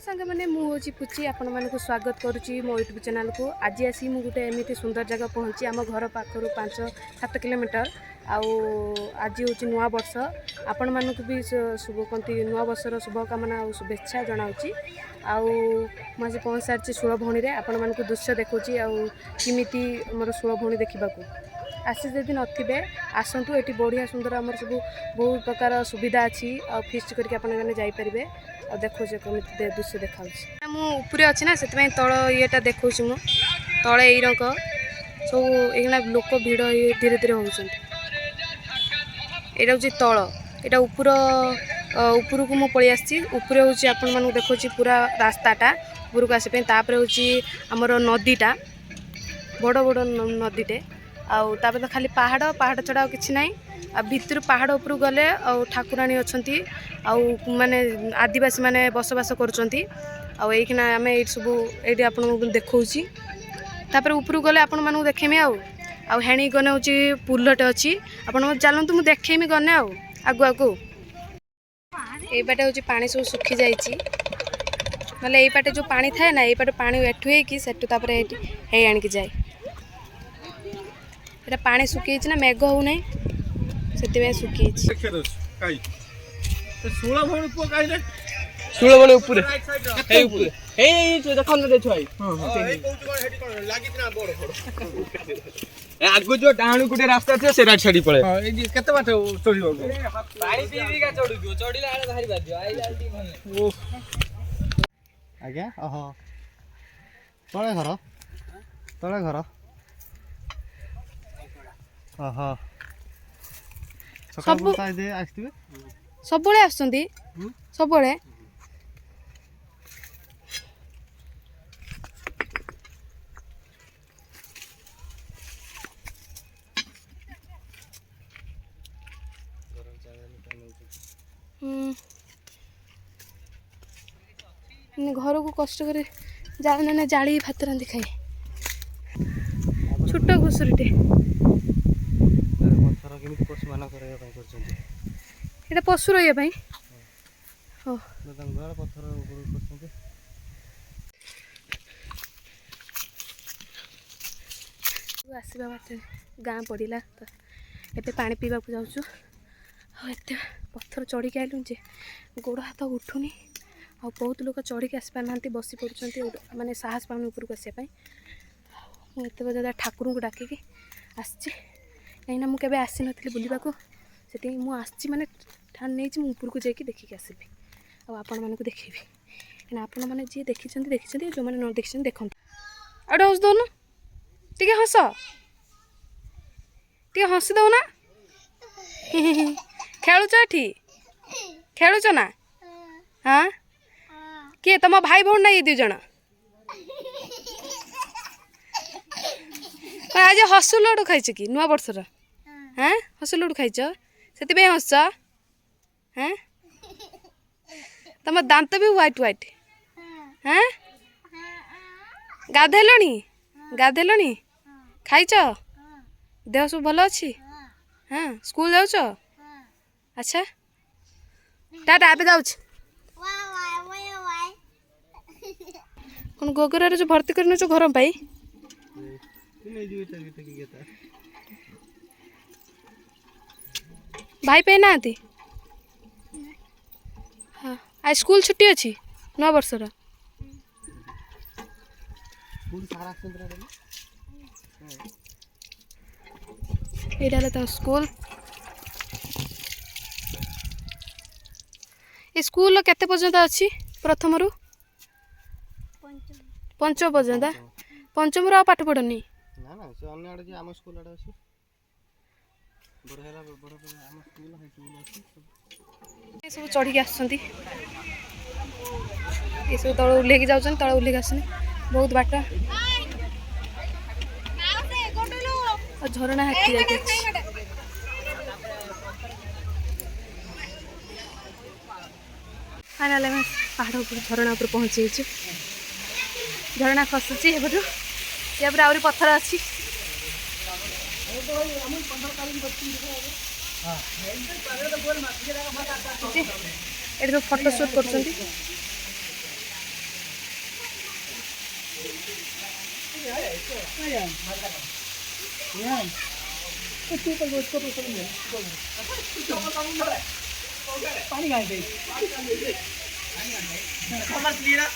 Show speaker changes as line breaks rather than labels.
सांगे मैंने मुझे पुची आपण मानक स्वागत करुच्ची मो यूट्यूब चैनल को। आज आसी मु गोटे एमती सुंदर जगह पहुँची आम घर पाखर 5-7 किलोमीटर। आज हूँ नुआ वर्ष आपण मानक भी शुभ कहती नुआ वर्षर शुभकामना और शुभेच्छा जनाऊँगी। आज पहुँच सारी षोलभणी में आपण मानक दृश्य देखुची आमती मोर षोलभणी देखा आसी जदि नथिबे आसतु ये बढ़िया सुंदर आम सब बहुत प्रकार सुविधा अच्छी आ फिस्ट करके आपने जापरेंगे और देखो कमी दृश्य देखा मुझे अच्छी ना से तल येटा देखा मु तले यही रंग सब ये लोक भिड़ धीरे धीरे होती यहाँ हूँ तल यहाँ ऊपर को मुझे पलि आसी ऊपर हूँ आपण मानक देखुची पूरा रास्ताटा ऊपर को आसपे तापर हूँ आमर नदीटा बड़ बड़ नदीटे आउे तो खाली पहाड़ पहाड़ छड़ा कि ना भितर पहाड़ उपर गले ठाकुराणी अच्छा माने आदिवासी माने बसवास करुँचना आम ये सब ये आप देखी तापर ऊपर गले आपण मानक देखेमी हेणी गने हूँ पुलटे अच्छी आपण चलतु मुझे देखेमी गने आगु आगु ये बाटे हूँ पानी सब सुखी जाइए ना ये पाटे जो पानी थाए ना ये पाटे पानी एठू है सेठू तापर हे आणिकी जाए ये पानी सुखी ना मेघ हो ना से सुखी
आगु जो डाणु गुटे रास्ता छे सेरा छडी पळे केते बाटे चढिबो पानी पीबी का चढुदियो चढिला आले भारी बादियो आई जालती भले ओ
आज्ञा ओहो तळे घर ओहो
सब
दे आस्तिबे
सबले आछंती सबले घर को कष्ट कर जाना जाली भात रांधि खाए छोट घुसुरीटे ये पशु रही आसवा बात गाँ पड़ा तो ये पा पीवा जाऊँ एत पत्थर चढ़ी आलु जे गोड़ हाथ उठुनी आ बहुत लोग चढ़ी आसी पार ना बसी पड़ुं माने साहस पाऊन उपरको आसपाई मुझे ज़्यादा ठाकुर को डाकिकी आसी कहीं मुझे आसी नी बुलवा से मुझे माने ठान नहीं ऊपर को जाकि देखिकी आसबि आपण मानक देखेबी कहीं आपण मैंने जी देखी जो मैंने न देखी देखते आउट हस दौन टे हस टे हसी दौना खेलुच एठी खेलुच ना हाँ किए तुम भाई भौण ना ये दुई जन आज हसु लड्डू खाई कि नुआ वर्षर हाँ हसु लड्डू खाई से हस हाँ तुम दांत भी व्हाइट व्हाइट हाँ गाधेल खाइच देह सब भल अच्छी हाँ स्कूल जाऊच अच्छा टाटा आबे जाऊँ कौन गोगरा जो भर्ती कर घर पाई भाई पे ना हाँ आज स्कूल छुट्टी अच्छी नौ वर्षर ये तो स्कूल ये स्कूल केते पर्यंत अच्छी प्रथम रु पंचम पर्यंत पंचम रु पाठ पढ़नी
ना ना से अन्य आडे जे आम स्कूल आडे अछि बड़हेला बड़ आम स्कूल है स्कूल अछि
सब चढ़ी के आसछंती ये सब तळ उल्ले के जाउछन तळ उल्ले के आसनी बहुत बाट और झरना हाथी जाके फाइनल में पहाड़ ऊपर झरना ऊपर पहुँची झरना खसुची ये आहरी पत्थर अच्छी ये सब फोटो शूट कर
पानी खाए थे
समझ लिए ना